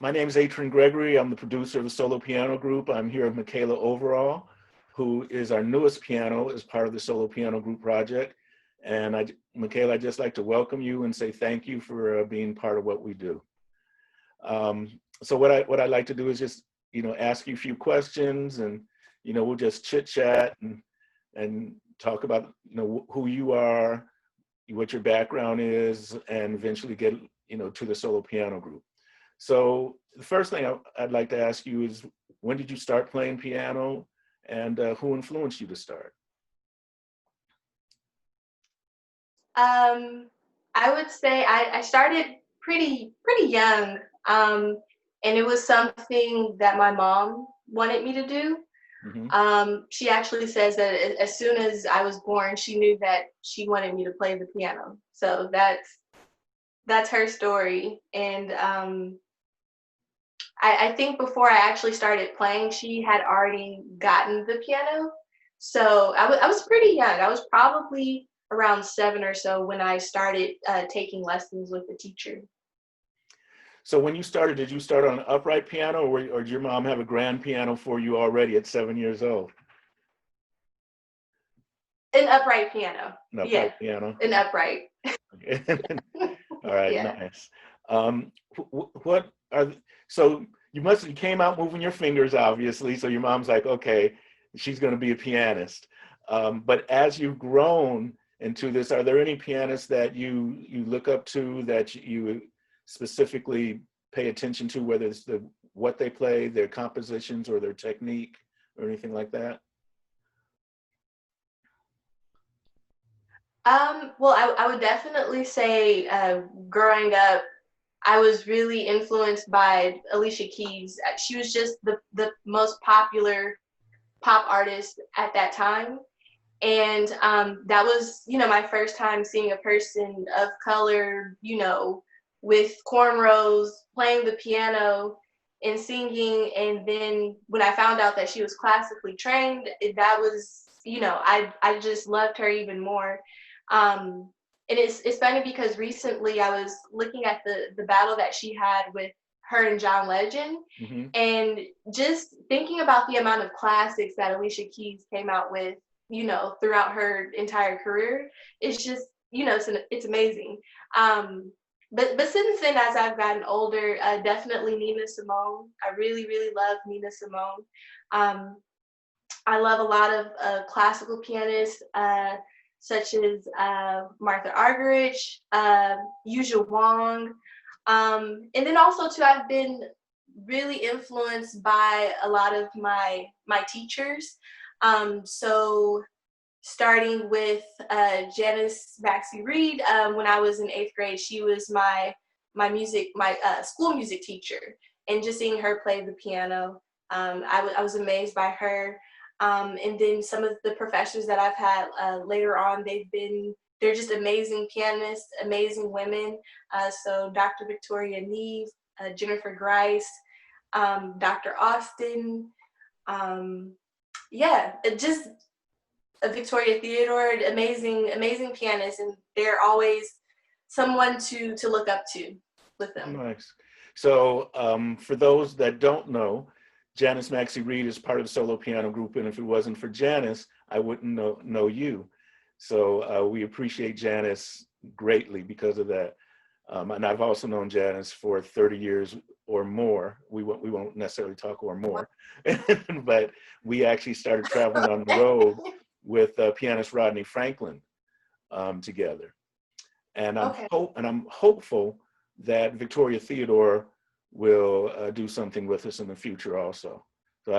My name is Atron Gregory. I'm the producer of the solo piano group. I'm here with Michaela Overall, who is our newest piano as part of the solo piano group project. And Michaela, I'd just like to welcome you and say thank you for being part of what we do. So what I'd like to do is just, ask you a few questions, and, we'll just chit chat and talk about, who you are, what your background is, and eventually get, to the solo piano group. So the first thing I'd like to ask you is, when did you start playing piano, and who influenced you to start? I would say I started pretty young, and it was something that my mom wanted me to do. Hmm. She actually says that as soon as I was born, she knew that she wanted me to play the piano. So that's her story. And I think before I actually started playing, she had already gotten the piano. So I was pretty young. I was probably around 7 or so when I started taking lessons with the teacher. So when you started, did you start on an upright piano, or did your mom have a grand piano for you already at 7 years old? An upright piano. An Yeah, upright piano. an upright. Okay. All right, Yeah. nice. What are so you came out moving your fingers, obviously. So your mom's like, okay, she's going to be a pianist. But as you've grown into this, are there any pianists that you look up to, that you specifically pay attention to, whether it's what they play, their compositions, or their technique, or anything like that? Well, I would definitely say growing up, I was really influenced by Alicia Keys. She was just the most popular pop artist at that time. And that was, my first time seeing a person of color, with cornrows, playing the piano and singing. And then when I found out that she was classically trained, that was, I just loved her even more. And it's funny because recently I was looking at the battle that she had with her and John Legend, Hmm. and just thinking about the amount of classics that Alicia Keys came out with, throughout her entire career, it's just, it's amazing. But since then, as I've gotten older, definitely Nina Simone. I really love Nina Simone. Um, I love a lot of classical pianists, such as Martha Argerich, Yuja Wang, and then also too, I've been really influenced by a lot of my teachers. So starting with Janice Maxie Reed, when I was in 8th grade, she was my school music teacher, and just seeing her play the piano, I was amazed by her. And then some of the professors that I've had later on, they're just amazing pianists, amazing women. So Dr. Victoria Neve, Jennifer Grice, Dr. Austin, yeah, just Victoria Theodore, amazing pianists, and they're always someone to look up to with Oh, them. nice. So for those that don't know, Janice Maxie Reed is part of the solo piano group, and if it wasn't for Janice, I wouldn't know you. So we appreciate Janice greatly because of that. And I've also known Janice for 30 years or more. We won't necessarily talk or more, but we actually started traveling on the road with pianist Rodney Franklin together. And Okay, I'm hopeful that Victoria Theodore will do something with us in the future also. So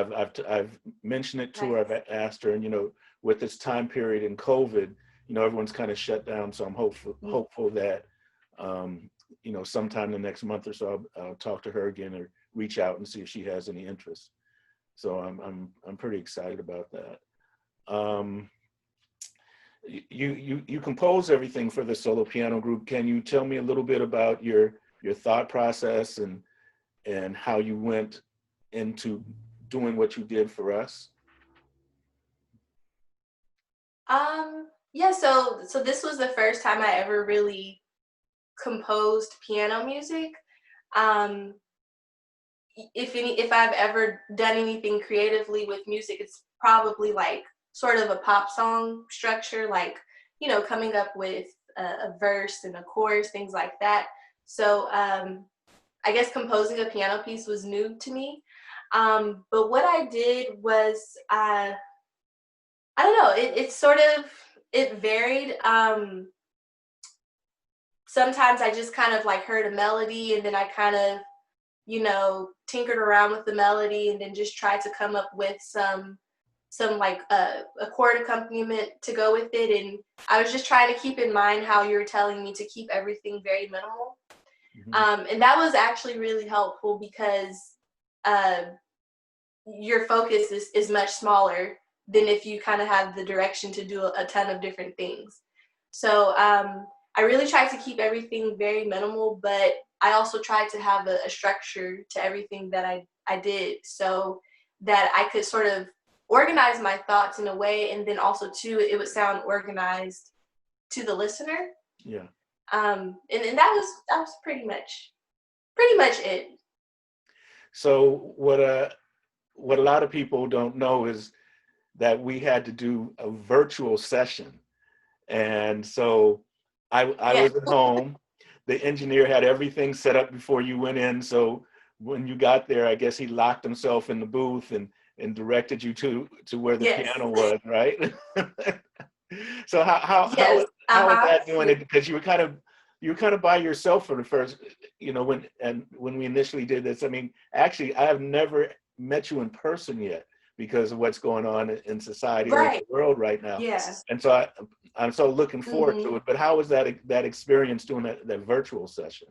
I've mentioned it to her. nice. I've asked her, and with this time period in COVID, everyone's kind of shut down. So I'm hopeful that sometime in the next month or so, I'll talk to her again, or reach out and see if she has any interest. So I'm pretty excited about that. Um, you compose everything for the solo piano group. Can you tell me a little bit about your thought process, and how you went into doing what you did for us? Yeah, so this was the first time I ever really composed piano music. Um, if I've ever done anything creatively with music, it's probably like sort of a pop song structure, like, coming up with a verse and a chorus, things like that. So I guess composing a piano piece was new to me. But what I did was, I don't know, it sort of, it varied. Sometimes I just kind of like heard a melody and then I kind of, tinkered around with the melody and then just tried to come up with some like a chord accompaniment to go with it. And I was just trying to keep in mind how you were telling me to keep everything very minimal. And that was actually really helpful because uh, your focus is much smaller than if you kind of have the direction to do a ton of different things. So I really tried to keep everything very minimal, but I also tried to have a structure to everything that I did, so that I could sort of organize my thoughts in a way, and then also too, it would sound organized to the listener. Yeah. And that was pretty much it. So what a lot of people don't know is that we had to do a virtual session. And so I Yeah. was at home. The engineer had everything set up before you went in. So when you got there, I guess he locked himself in the booth and directed you to where the Yes. piano was, right? So Yes. how was Uh-huh. that doing it? Because you were kind of by yourself for the first, when we initially did this. I mean, actually, I have never met you in person yet because of what's going on in society or in Right. the world right now. Yeah. And so I'm so looking forward Mm-hmm. to it. But how was that experience doing that virtual session?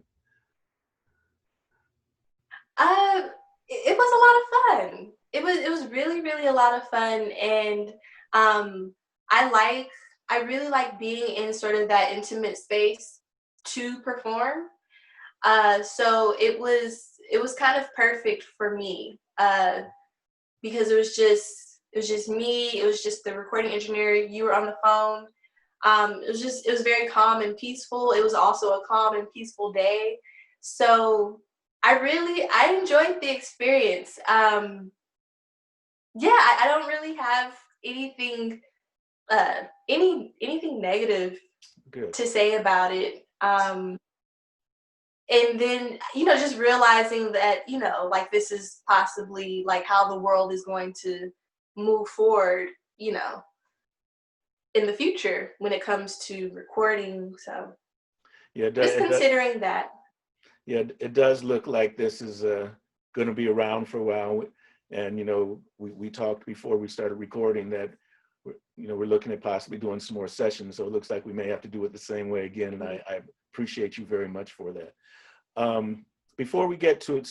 Uh, it was a lot of fun. It was really really a lot of fun, and um, I like I really like being in sort of that intimate space to perform. So it was kind of perfect for me because it was just me. It was just the recording engineer. You were on the phone. It was very calm and peaceful. It was also a calm and peaceful day. So I enjoyed the experience. Yeah, I don't really have anything anything negative Good. to say about it. And then, just realizing that, like this is possibly like how the world is going to move forward, in the future when it comes to recording. So Yeah, just considering that. yeah, it does look like this is going to be around for a while. And, we talked before we started recording that, we're looking at possibly doing some more sessions. So it looks like we may have to do it the same way again. And I appreciate you very much for that. Before we get to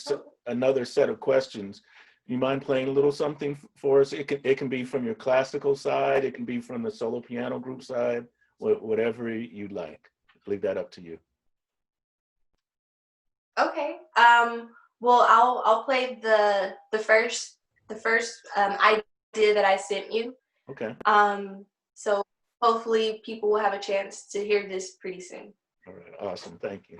another set of questions, you mind playing a little something for us? It can be from your classical side. It can be from the solo piano group side, whatever you'd like. Leave that up to you. Okay. Well, I'll play the first idea that I sent you. Okay. So hopefully people will have a chance to hear this pretty soon. All right. Awesome. Thank you.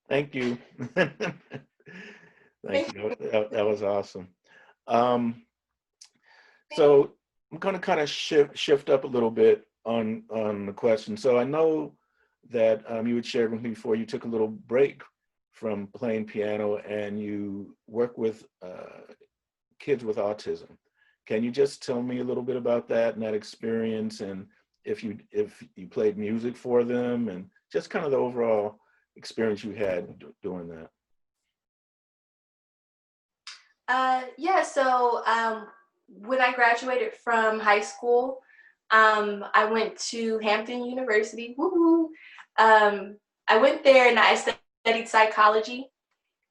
Thank you. Thank you. That was awesome. Um, so I'm going to kind of shift up a little bit on the question. So I know that you had shared with me before you took a little break from playing piano and you work with kids with autism. Can you just tell me a little bit about that and that experience, and if you played music for them, and just kind of the overall experience you had doing that? Yeah, so when I graduated from high school, I went to Hampton University. Woohoo! I went there and I studied psychology.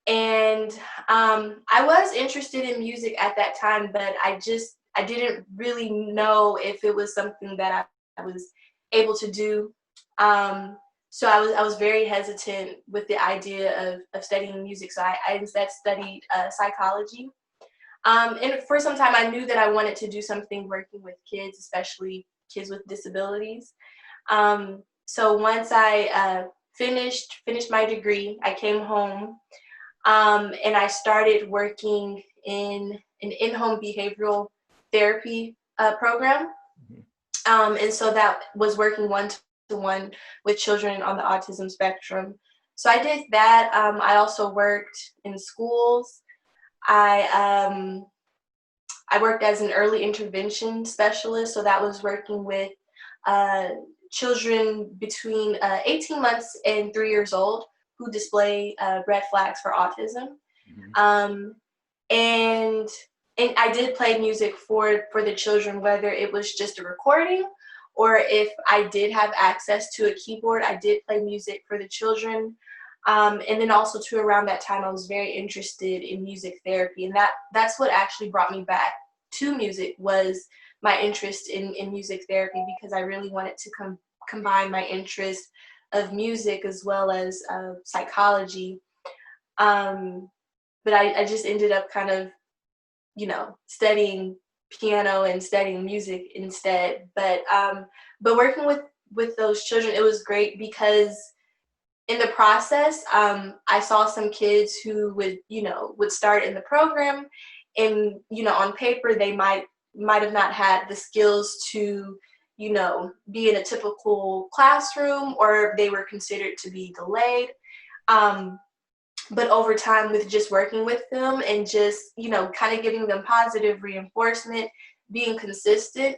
And I was interested in music at that time, but I didn't really know if it was something that I was able to do. So I was very hesitant with the idea of studying music. So I instead studied psychology. And for some time, I knew that I wanted to do something working with kids, especially kids with disabilities. So once I finished my degree, I came home, and I started working in an in-home behavioral therapy program. And so that was working one-to-one with children on the autism spectrum. So I did that. I also worked in schools. I I worked as an early intervention specialist, so that was working with uh, children between 18 months and 3 years old who display red flags for autism. Mhm. Um, and and I did play music for the children, whether it was just a recording or if I did have access to a keyboard, I did play music for the children. And then also too, around that time, I was very interested in music therapy, and that's what actually brought me back to music, was my interest in music therapy, because I really wanted to combine my interest of music as well as psychology. Um, but I just ended up kind of, studying piano and studying music instead. But working with those children, it was great because in the process, I saw some kids who would start in the program, and on paper they might have not had the skills to be in a typical classroom, or they were considered to be delayed. Um, but over time, with just working with them and just kind of giving them positive reinforcement, being consistent,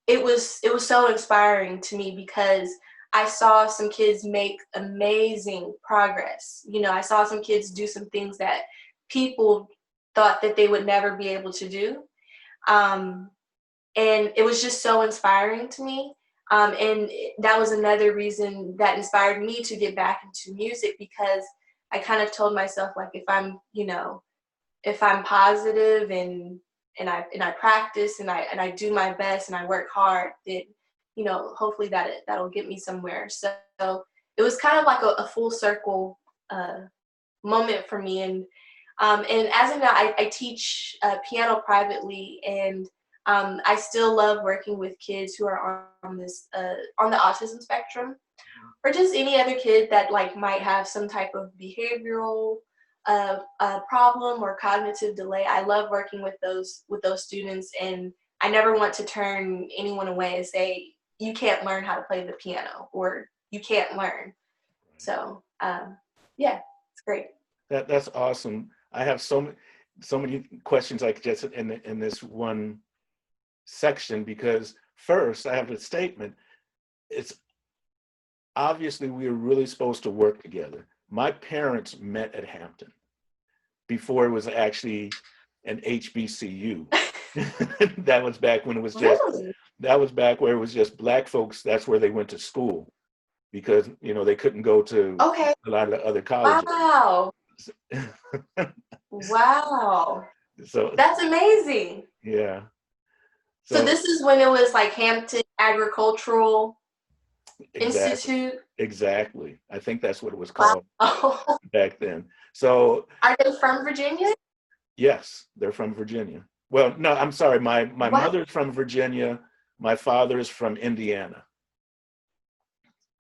it was so inspiring to me, because I saw some kids make amazing progress. I saw some kids do some things that people thought that they would never be able to do. Um, and it was just so inspiring to me. And that was another reason that inspired me to get back into music, because I kind of told myself, like, if I'm positive and I practice and I do my best and I work hard, then hopefully that'll get me somewhere. So it was kind of like a full circle uh, moment for me. And as of now, I teach piano privately, and I still love working with kids who are on this on the autism spectrum, or just any other kid that like might have some type of behavioral problem or cognitive delay. I love working with those students, and I never want to turn anyone away and say you can't learn how to play the piano or you can't learn. So yeah, it's great. That's awesome. I have so many questions like just in this one section, because first I have a statement. It's obviously we were really supposed to work together. My parents met at Hampton before it was actually an HBCU. That was back when it was just, Really? that was back where it was just black folks. That's where they went to school, because they couldn't go to Okay. a lot of the other colleges. Wow. Wow. So That's amazing. yeah, So so this is when it was like Hampton Agricultural exactly, Institute. exactly. I think that's what it was Wow. called back then. So Are they from Virginia? yes, they're from Virginia. Well, no, I'm sorry. My Wow. mother's from Virginia. My father is from Indiana.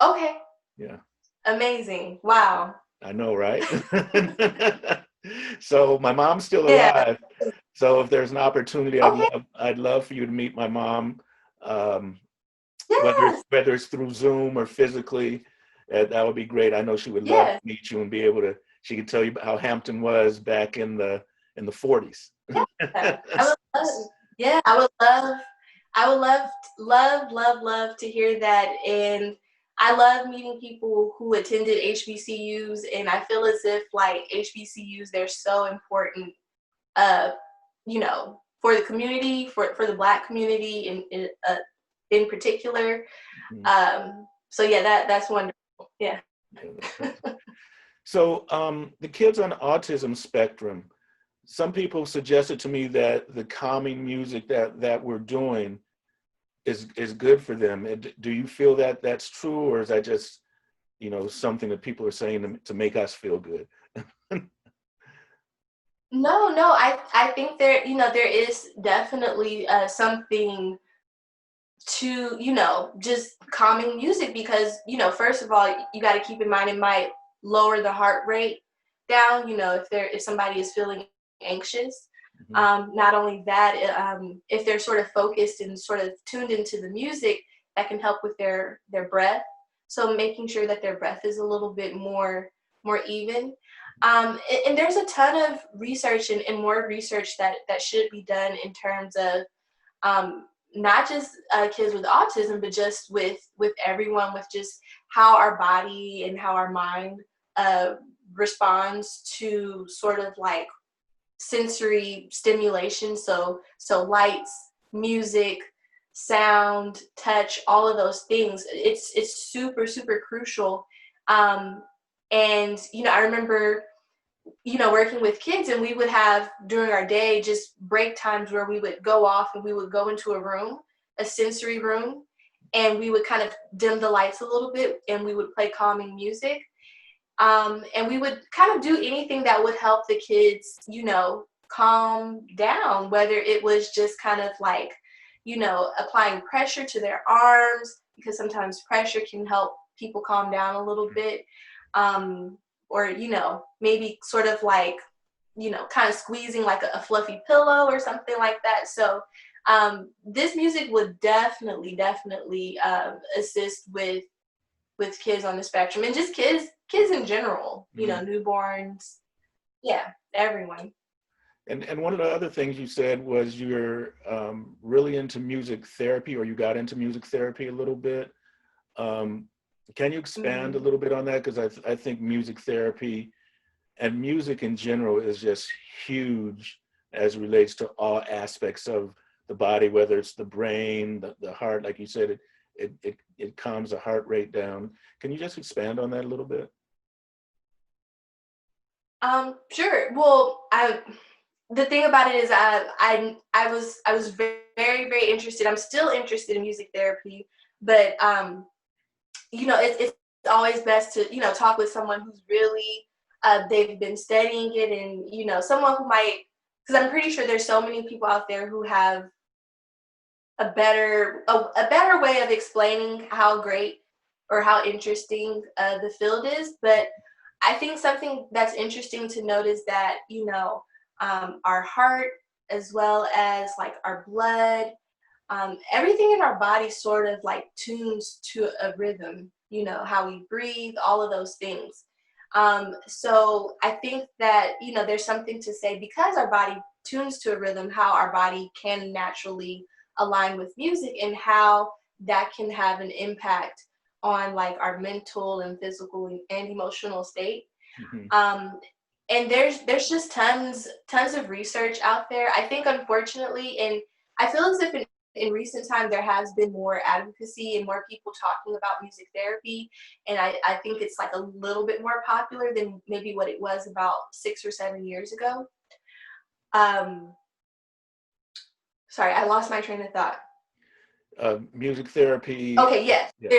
Okay. Yeah. Amazing. Wow. I know, right? So my mom's still Yeah. alive. So if there's an opportunity, Okay. I'd love for you to meet my mom, um, Yes. whether it's through Zoom or physically. That would be great. I know she would love to Yes. meet you and be able to. She could tell you how Hampton was back in the 40s. Yeah. I would love. Yeah. I would love to hear that. And I love meeting people who attended HBCUs, and I feel as if like HBCUs, they're so important, uh, for the community, for the Black community in particular. So yeah, that's wonderful. Yeah. So the kids on the autism spectrum, some people suggested to me that the calming music that we're doing is good for them. Do you feel that that's true, or is that just something that people are saying to make us feel good? No, I think there is definitely something to just calming music, because first of all, you got to keep in mind it might lower the heart rate down, if somebody is feeling anxious. Mhm. Not only that, if they're sort of focused and sort of tuned into the music, that can help with their breath, so making sure that their breath is a little bit more even. And there's a ton of research and more research that should be done in terms of um, not just kids with autism, but just with everyone, with just how our body and how our mind uh, responds to sort of like sensory stimulation. So lights, music, sound, touch, all of those things. It's super crucial. Um, and I remember working with kids, and we would have during our day just break times where we would go off and we would go into a room, a sensory room, and we would kind of dim the lights a little bit and we would play calming music. And we would kind of do anything that would help the kids, calm down, whether it was just kind of like, applying pressure to their arms, because sometimes pressure can help people calm down a little bit. Um, or, maybe sort of like, kind of squeezing like a fluffy pillow or something like that. So this music would definitely assist with kids on the spectrum, and just kids in general, Mhm. newborns, yeah, everyone. And one of the other things you said was you're really into music therapy, or you got into music therapy a little bit. Um, can you expand a Mhm. little bit on that? Because I think music therapy and music in general is just huge as it relates to all aspects of the body, whether it's the brain, the heart, like you said, it calms the heart rate down. Can you just expand on that a little bit? Sure. Well, the thing about it is, I was very interested. I'm still interested in music therapy, but it's always best to talk with someone who's really they've been studying it, and someone who might, because I'm pretty sure there's so many people out there who have a better way of explaining how great or how interesting the field is. But I think something that's interesting to note is that our heart, as well as like our blood, everything in our body sort of like tunes to a rhythm, how we breathe, all of those things. So I think that, there's something to say, because our body tunes to a rhythm, how our body can naturally align with music, and how that can have an impact on like our mental and physical and emotional state. Mhm. Um, and there's just tons of research out there. I think, unfortunately, and I feel as if in recent time there has been more advocacy and more people talking about music therapy, and I think it's like a little bit more popular than maybe what it was about 6 or 7 years ago. Um, Sorry, I lost my train of thought. Music therapy. Okay, yes, Yes.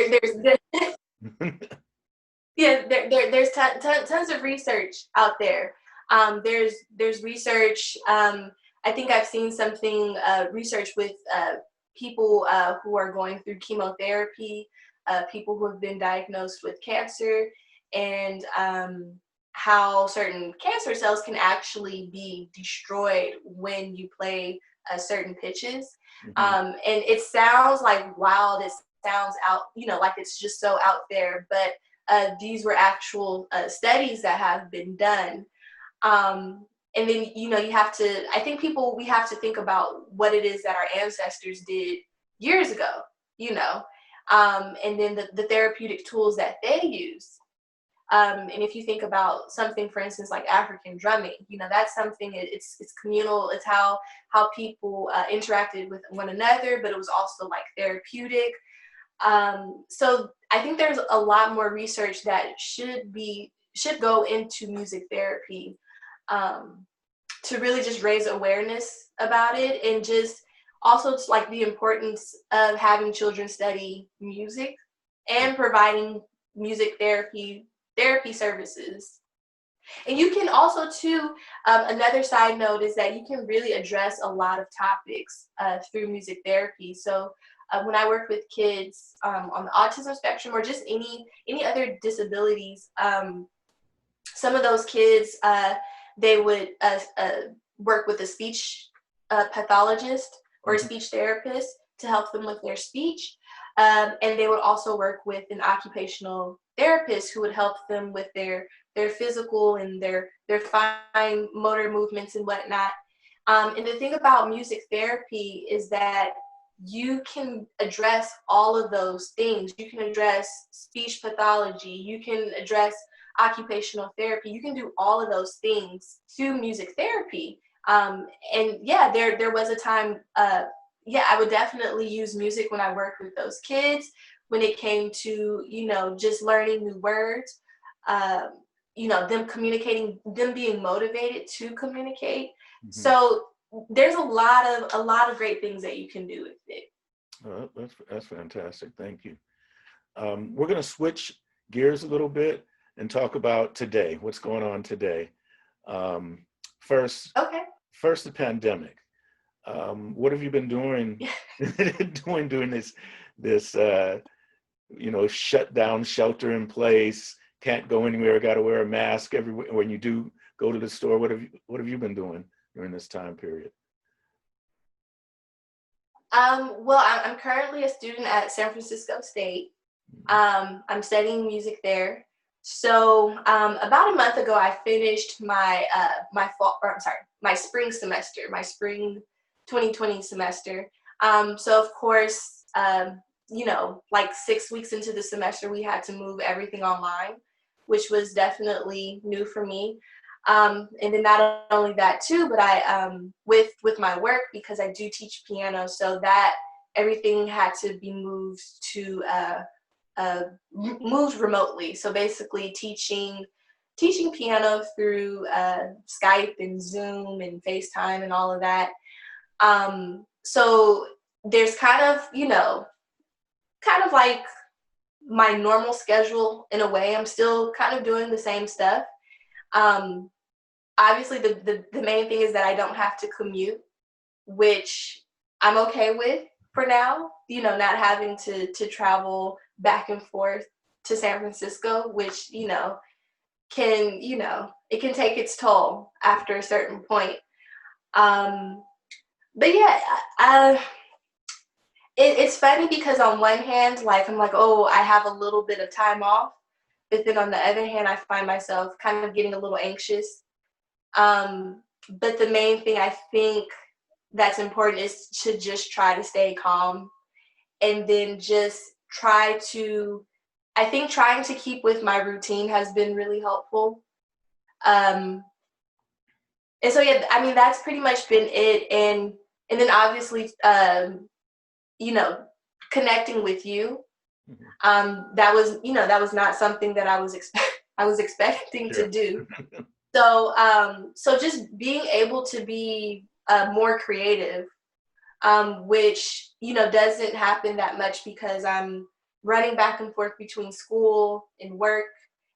yeah, there's tons of research out there. There's research. I think I've seen something, research with people who are going through chemotherapy, people who have been diagnosed with cancer, and how certain cancer cells can actually be destroyed when you play certain pitches. And it sounds like wild, it sounds out, like it's just so out there, but these were actual studies that have been done. And then, you have to, I think we have to think about what it is that our ancestors did years ago, and then the therapeutic tools that they use. And if you think about something, for instance, like African drumming, that's something, it's communal. It's how people interacted with one another, but it was also like therapeutic. So I think there's a lot more research that should go into music therapy, to really just raise awareness about it, and just also it's like the importance of having children study music and providing music therapy services. And you can also too, another side note is that you can really address a lot of topics through music therapy. So when I work with kids on the autism spectrum, or just any other disabilities, some of those kids, they would work with a speech pathologist or a speech therapist to help them with their speech. And they would also work with an occupational therapist who would help them with their physical and their fine motor movements and whatnot. And the thing about music therapy is that you can address all of those things. You can address speech pathology. You can address occupational therapy. You can do all of those things through music therapy. And yeah, there was a time, I would definitely use music when I worked with those kids, when it came to, just learning new words, them communicating, them being motivated to communicate. So there's a lot of great things that you can do with it. That's fantastic. Thank you. We're going to switch gears a little bit and talk about today, what's going on today. First, the pandemic. What have you been doing during this shut down, shelter in place, can't go anywhere, got to wear a mask everywhere when you do go to the store? What have you been doing during this time period? Well, I'm currently a student at San Francisco State. I'm studying music there. So about a month ago, I finished my spring semester, my spring 2020 semester. So of course, like 6 weeks into the semester, we had to move everything online, which was definitely new for me. And then not only that too, but I with my work, because I do teach piano, so that everything had to be moved remotely. So basically teaching piano through Skype and Zoom and FaceTime and all of that. So there's kind of like my normal schedule in a way. I'm still kind of doing the same stuff. Obviously the main thing is that I don't have to commute, which I'm okay with for now, not having to travel back and forth to San Francisco, which, can, it can take its toll after a certain point. But yeah, it's funny because on one hand, like, I'm like, oh, I have a little bit of time off. But then on the other hand, I find myself kind of getting a little anxious. But the main thing I think that's important is to just try to stay calm, and then just trying to keep with my routine has been really helpful. And so, yeah, I mean, that's pretty much been it. And then obviously, connecting with you, that was not something that I was expecting to do. So, so just being able to be more creative, which, doesn't happen that much because I'm running back and forth between school and work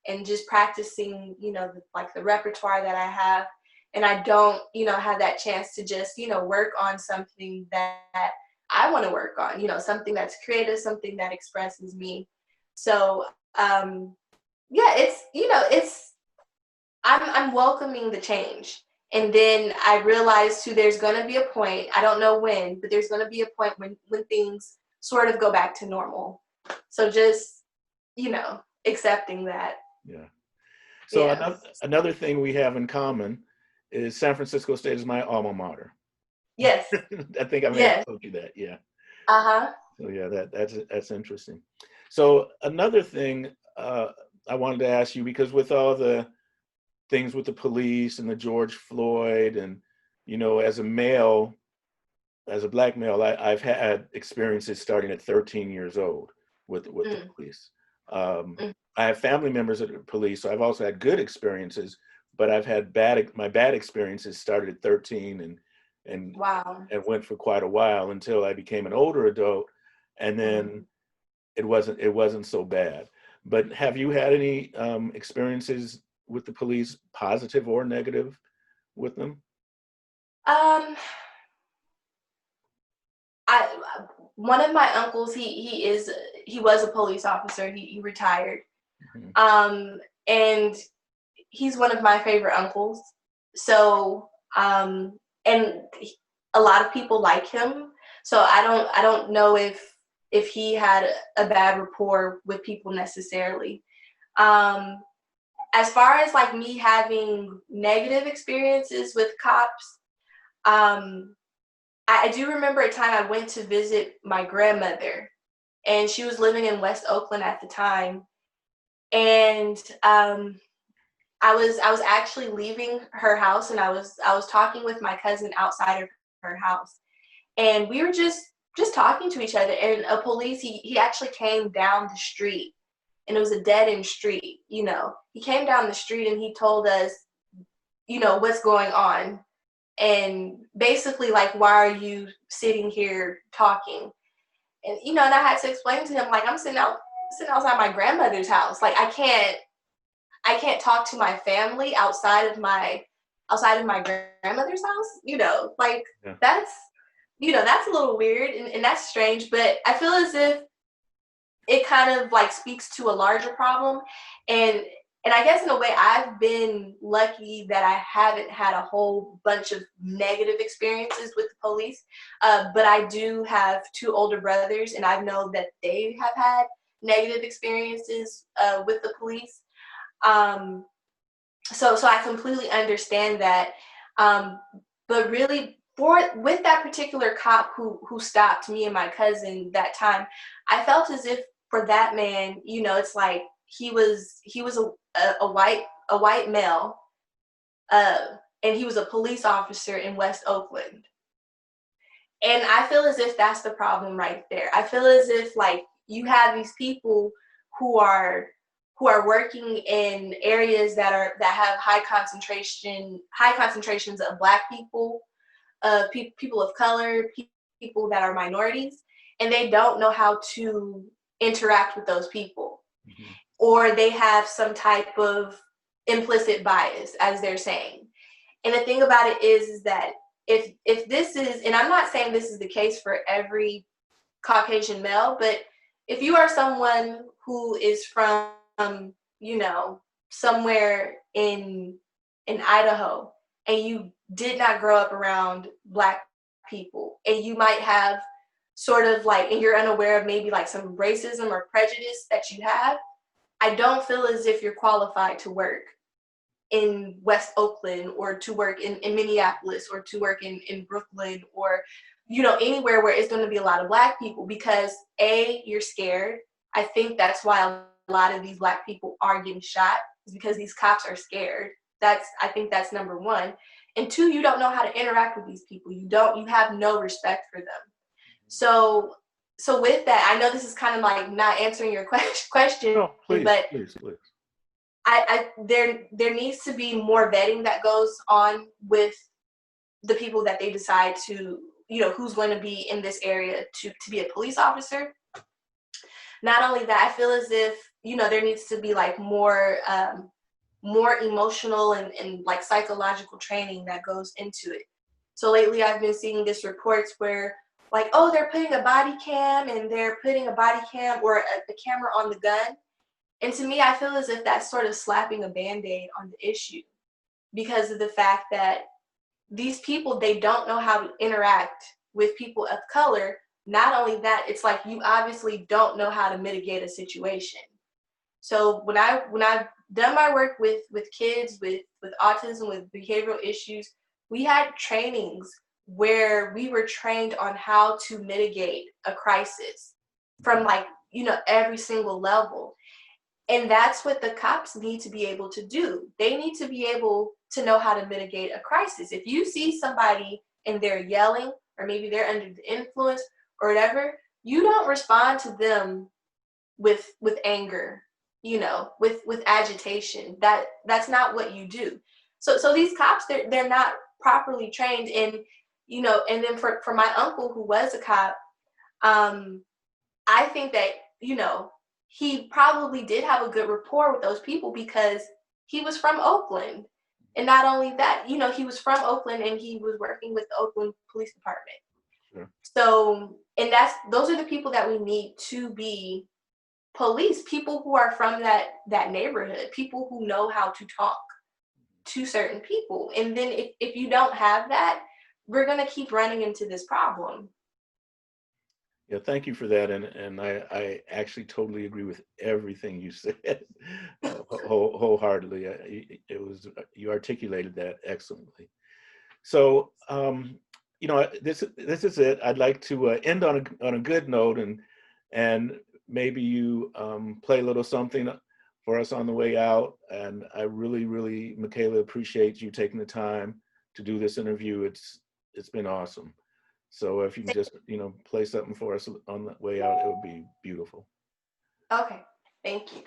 and just practicing, the repertoire that I have. And I don't, have that chance to just, work on something that I want to work on, something that's creative, something that expresses me. So, yeah, I'm welcoming the change. And then I realized too, there's going to be a point, I don't know when, but there's going to be a point when things sort of go back to normal. So just, accepting that. Yeah. So Yeah. another thing we have in common is San Francisco State is my alma mater. Yes. I think I may have Yes. told you that. Yeah. Uh-huh. So yeah, that's interesting. So another thing I wanted to ask you, because with all the things with the police and the George Floyd, and as a male, as a black male, I've had experiences starting at 13 years old with the Mm, police. Um, mm. I have family members at the police, so I've also had good experiences, but I've had my bad experiences started at 13 and Wow. and went for quite a while until I became an older adult, and Mm. then it wasn't so bad. But have you had any experiences with the police, positive or negative, with them? Um, I one of my uncles, he was a police officer. He retired. Mhm. Um, and he's one of my favorite uncles. So, and a lot of people like him. So I don't know if he had a bad rapport with people necessarily. Um, as far as like me having negative experiences with cops, um, I do remember a time I went to visit my grandmother, and she was living in West Oakland at the time. And I was actually leaving her house, and I was talking with my cousin outside of her house, and we were just talking to each other. And a police he actually came down the street, and it was a dead end street. He came down the street and he told us, what's going on, and basically like, why are you sitting here talking? And I had to explain to him, like, I'm sitting outside my grandmother's house. Like, I can't talk to my family outside of my grandmother's house. Like, Yeah. that's a little weird, and that's strange. But I feel as if it kind of like speaks to a larger problem. And I guess in a way I've been lucky that I haven't had a whole bunch of negative experiences with the police. But I do have two older brothers, and I know that they have had negative experiences with the police. Um, so I completely understand that. Um, but really, with that particular cop who stopped me and my cousin that time, I felt as if for that man, it's like he was a white male, uh, and he was a police officer in West Oakland. And I feel as if that's the problem right there. I feel as if like you have these people who are working in areas that have high concentrations of Black people, people of color, people that are minorities, and they don't know how to interact with those people, Mhm. or they have some type of implicit bias, as they're saying. And the thing about it is that if this is, and I'm not saying this is the case for every Caucasian male, but if you are someone who is from, you know, somewhere in Idaho, and you did not grow up around Black people, and you might have sort of like, and you're unaware of maybe like some racism or prejudice that you have, I don't feel as if you're qualified to work in West Oakland, or to work in Minneapolis, or to work in Brooklyn, or anywhere where it's going to be a lot of Black people, because you're scared. I think that's why a lot of these Black people are getting shot, is because these cops are scared. I think that's number one. And two, you don't know how to interact with these people. You have no respect for them. So with that, I know this is kind of like not answering your question, No, please, but please, please. there needs to be more vetting that goes on with the people that they decide to, who's going to be in this area to be a police officer. Not only that, I feel as if, there needs to be like more emotional and like psychological training that goes into it. So lately I've been seeing these reports where, like, oh, they're putting a body cam, and they're putting a body cam or a camera on the gun. And to me, I feel as if that's sort of slapping a Band-Aid on the issue. because of the fact that these people, they don't know how to interact with people of color. Not only that, it's like you obviously don't know how to mitigate a situation. So when I've done my work with kids with autism, with behavioral issues, we had trainings where we were trained on how to mitigate a crisis from, like, you know, every single level. And that's what the cops need to be able to do. They need to be able to know how to mitigate a crisis. If you see somebody and they're yelling, or maybe they're under the influence or whatever, you don't respond to them with anger, you know, with agitation. That's not what you do. So these cops, they're not properly trained. And, you know, and then for my uncle, who was a cop, I think that, you know, he probably did have a good rapport with those people because he was from Oakland. And not only that, you know, he was from Oakland and he was working with the Oakland Police Department. Sure. So, and those are the people that we need to be police, people who are from that neighborhood, people who know how to talk to certain people. And then if you don't have that, we're going to keep running into this problem. Yeah, thank you for that, and I actually totally agree with everything you said, wholeheartedly. It was, you articulated that excellently. So, you know, this is it. I'd like to end on a good note, and maybe you play a little something for us on the way out. And I really, Michaela, appreciate you taking the time to do this interview. It's been awesome. So if you can just, you know, play something for us on the way out, it would be beautiful. Okay, thank you.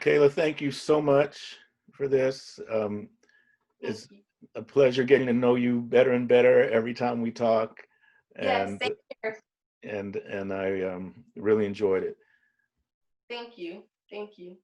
Michaela, thank you so much for this. It's a pleasure getting to know you better and better every time we talk. Yes, And same here. and I really enjoyed it. Thank you. Thank you.